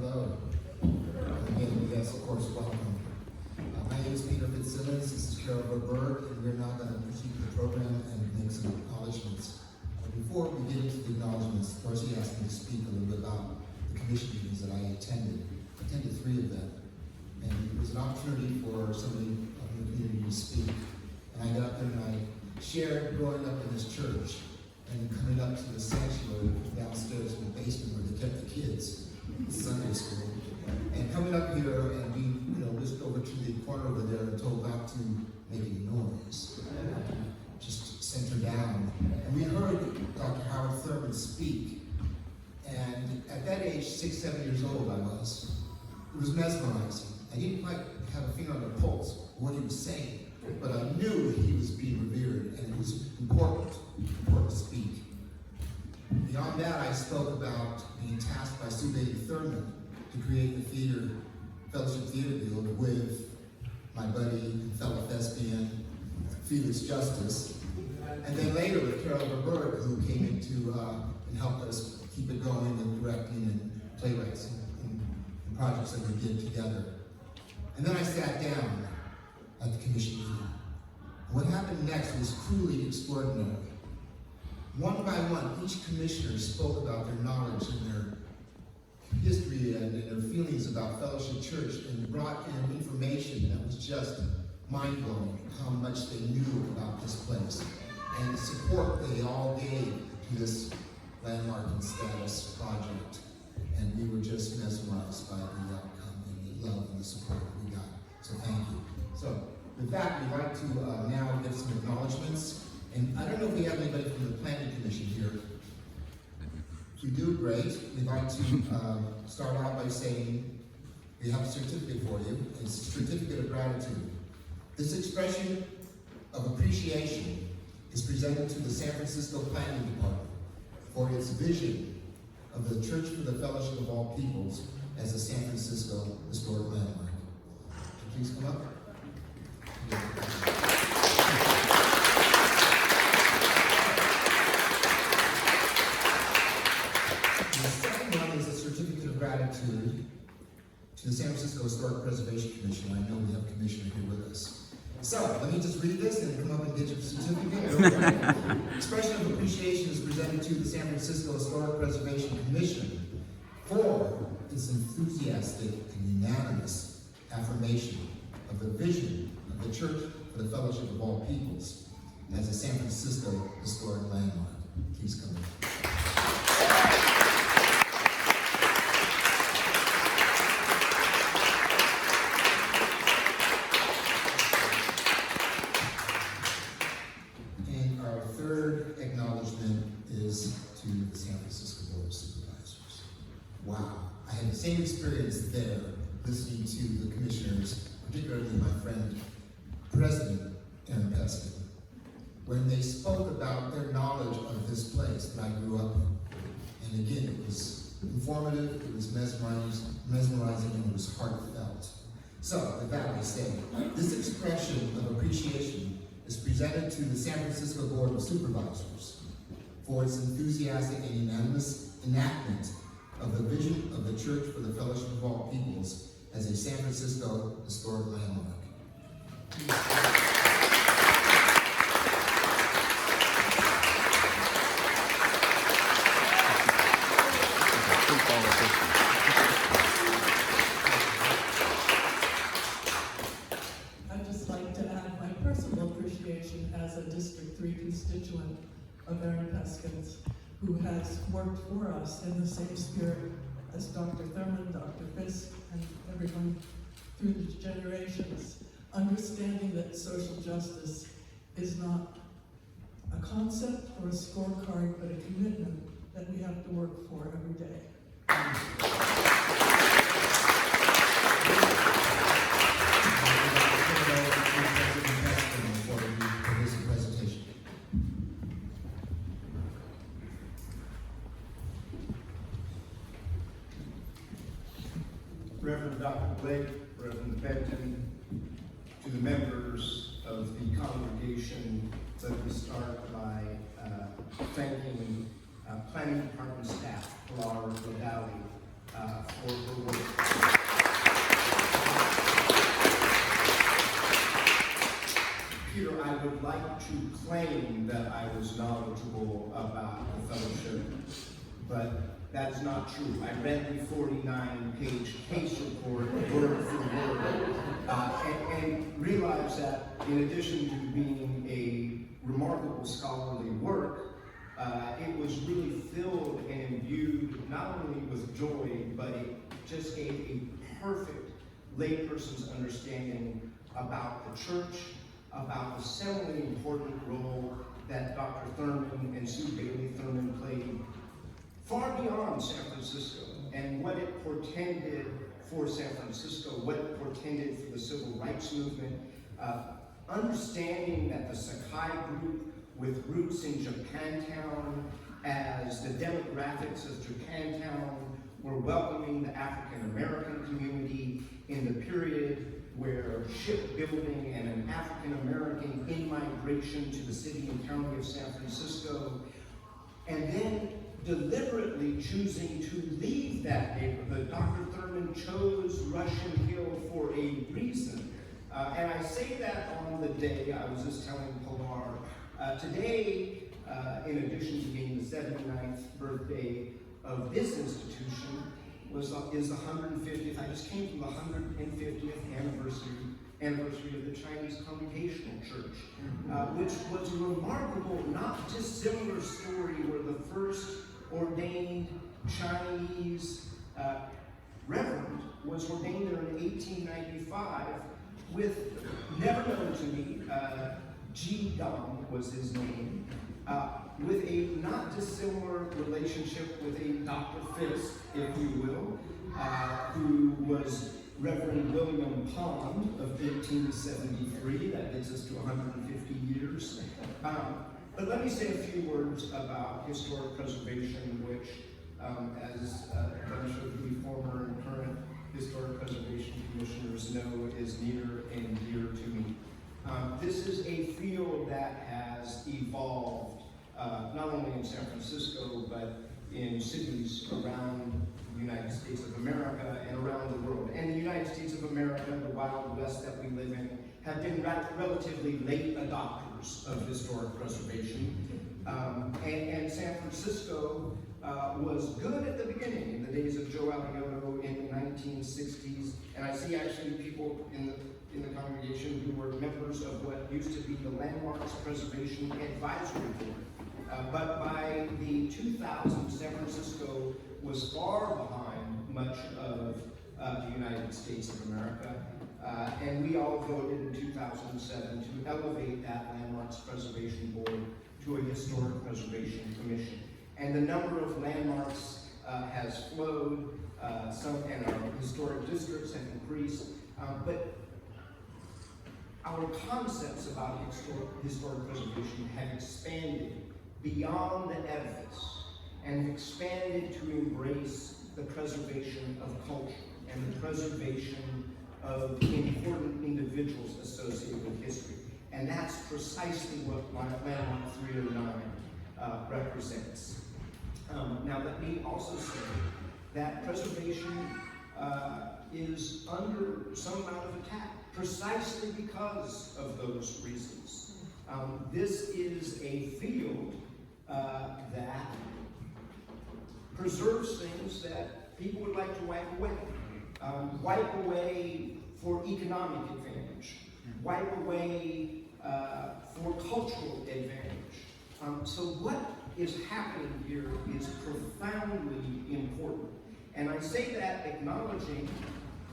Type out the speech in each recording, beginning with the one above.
Hello. Again, yes, of course, welcome. My name is Fitzsimmons. This is Verburg, and we're now going to proceed with the program and make some acknowledgments. But before we get into the acknowledgments, Darcy asked me to speak a little bit about the commission meetings that I attended. I attended 3 of them, and it was an opportunity for somebody in the community to speak. And I got up there and I shared growing up in this church and coming up to the sanctuary downstairs in the basement where they kept the kids in Sunday school. And coming up here and being, whisked over to the corner over there and told not to make any noise. Just center down. And we heard Dr. Howard Thurman speak. And at that age, 6, 7 years old I was, it was mesmerizing. I didn't quite have a finger on the pulse of what he was saying, but I knew that he was being revered and it was important to speak. Beyond that, I spoke about being tasked by Sue Baby Thurman to create the theater, Fellowship Theater Guild with my buddy and fellow thespian, Felix Justice. And then later with Carol Verburg, who came into and helped us keep it going and directing and playwrights and projects that we did together. And then I sat down at the commission meeting. What happened next was truly extraordinary. One by one, each commissioner spoke about their knowledge and their history and their feelings about Fellowship Church and brought in information that was just mind-blowing, how much they knew about this place and the support they all gave to this landmark and status project. And we were just mesmerized by the outcome and the love and the support that we got. So thank you. So with that, we'd like to now give some acknowledgments. And I don't know if we have anybody from the Planning Commission here. If we do, great. We'd like to start out by saying we have a certificate for you. It's a certificate of gratitude. This expression of appreciation is presented to the San Francisco Planning Department for its vision of the Church for the Fellowship of All Peoples as a San Francisco historic landmark. Please come up. The second one is a certificate of gratitude to the San Francisco Historic Preservation Commission. I know we have a commissioner here with us. So, let me just read this and come up and get your certificate. Expression of appreciation is presented to the San Francisco Historic Preservation Commission for its enthusiastic and unanimous affirmation of the vision of the Church for the Fellowship of All Peoples as a San Francisco historic landmark. Please come in. And our third acknowledgement is to the San Francisco Board of Supervisors. Wow, I had the same experience there listening to the commissioners, particularly my friend, President Aaron Peskin, when they spoke about their knowledge of this place that I grew up in. And again, it was informative, it was mesmerizing, and it was heartfelt. So, with that I say, this expression of appreciation is presented to the San Francisco Board of Supervisors for its enthusiastic and unanimous enactment of the vision of the Church for the Fellowship of All Peoples as a San Francisco historic landmark. I'd just like to add my personal appreciation as a District 3 constituent of Aaron Peskin's, who has worked for us in the same spirit as Dr. Thurman, Dr. Fisk, and everyone through the generations, understanding that social justice is not a concept or a scorecard, but a commitment that we have to work for every day. Reverend Dr. Blake, Reverend Peskin, to the members of the congregation, let me start by thanking Planning Department staff, Laura Ladowdy, for her work. Peter, I would like to claim that I was knowledgeable about the fellowship, but that's not true. I read the 49-page case report word for word, and realized that in addition to being a remarkable scholarly work, it was really filled and imbued not only with joy, but it just gave a perfect layperson's understanding about the church, about the seminally important role that Dr. Thurman and Sue Bailey Thurman played far beyond San Francisco, and what it portended for San Francisco, what it portended for the civil rights movement, understanding that the Sakai group with roots in Japantown, as the demographics of Japantown were welcoming the African American community in the period where shipbuilding and an African American in-migration to the city and county of San Francisco, and then deliberately choosing to leave that neighborhood. Dr. Thurman chose Russian Hill for a reason. And I say that on the day, I was just telling Pilar, today, in addition to being the 79th birthday of this institution, is the 150th, I just came from the 150th anniversary of the Chinese Congregational Church, which was a remarkable, not dissimilar story where the first ordained Chinese reverend was ordained there in 1895 with, never known to me, Ji Dong was his name, with a not dissimilar relationship with a Dr. Fisk, if you will, who was Reverend William Pond of 1873. That gets us to 150 years. But let me say a few words about historic preservation, which, as a bunch of the former and current historic preservation commissioners know, is near and dear to me. This is a field that has evolved not only in San Francisco, but in cities around the United States of America and around the world. And the United States of America, the Wild West that we live in, have been relatively late adopters of historic preservation. And San Francisco was good at the beginning, in the days of Joe Alioto in the 1960s. And I see actually people in the congregation who were members of what used to be the Landmarks Preservation Advisory Board. But by the 2000s, San Francisco was far behind much of the United States of America. And we all voted in 2007 to elevate that Landmarks Preservation Board to a Historic Preservation Commission. And the number of landmarks has flowed, and our historic districts have increased, but our concepts about historic preservation have expanded beyond the edifice and expanded to embrace the preservation of culture and the preservation of important individuals associated with history. And that's precisely what Landmark 309 represents. Now let me also say that preservation is under some amount of attack, precisely because of those reasons. This is a field that preserves things that people would like to wipe away. Wipe away for economic advantage. Wipe away for cultural advantage. So what is happening here is profoundly important. And I say that acknowledging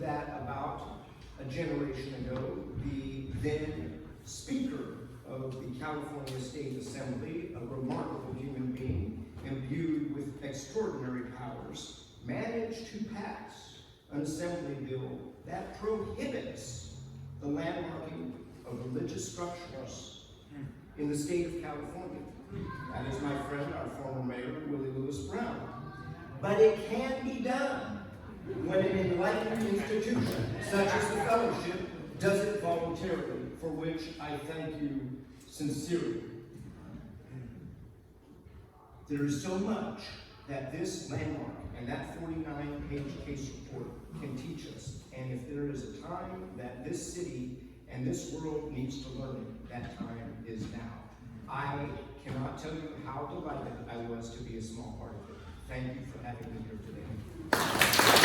that about a generation ago, the then Speaker of the California State Assembly, a remarkable human being, imbued with extraordinary powers, managed to pass an assembly bill that prohibits the landmarking of religious structures in the state of California. That is my friend, our former mayor, Willie Lewis Brown. But it can be done when an enlightened institution, such as the Fellowship, does it voluntarily, for which I thank you sincerely. There is so much that this landmark And that 49-page case report can teach us. And if there is a time that this city and this world needs to learn it, that time is now. I cannot tell you how delighted I was to be a small part of it. Thank you for having me here today.